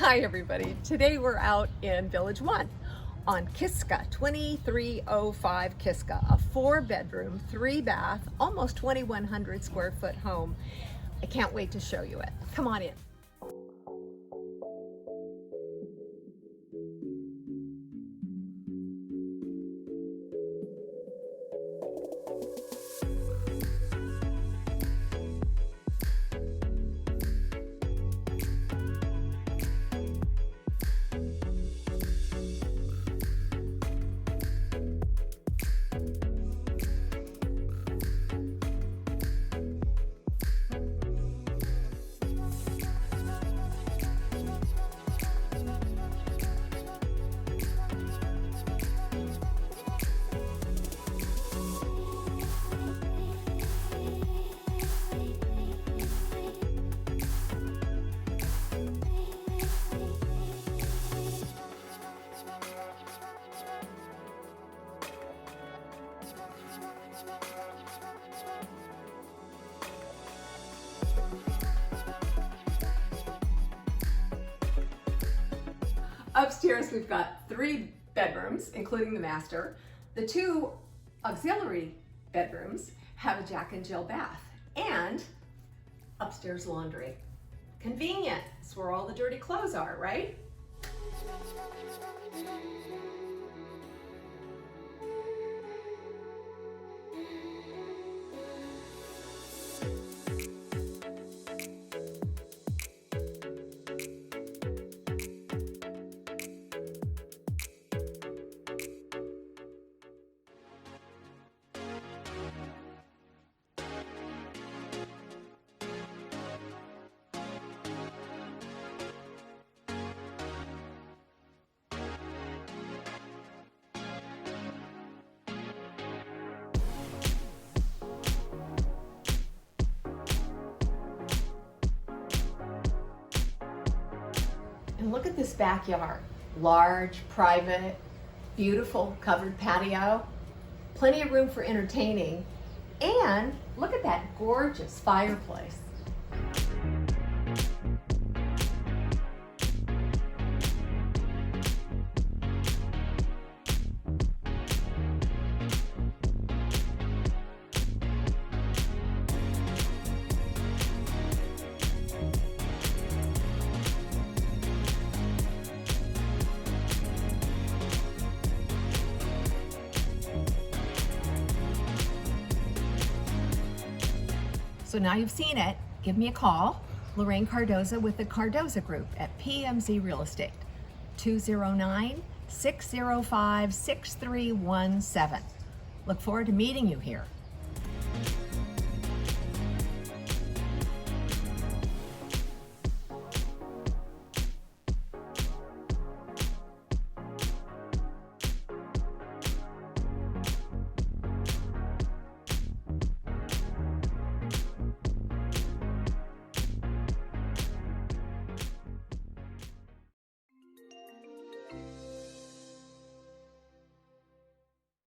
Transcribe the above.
Hi everybody. Today we're out in Village 1 on Kiska, 2305 Kiska, a 4-bedroom, 3-bath, almost 2,100 square foot home. I can't wait to show you it. Come on in. Upstairs, we've got 3 bedrooms, including the master. The 2 auxiliary bedrooms have a Jack and Jill bath and upstairs laundry. Convenient. It's where all the dirty clothes are, right? And look at this backyard. Large, private, beautiful covered patio, plenty of room for entertaining, and look at that gorgeous fireplace. So now you've seen it, give me a call, Lorraine Cardoza with the Cardoza Group at PMZ Real Estate, 209-605-6317. Look forward to meeting you here.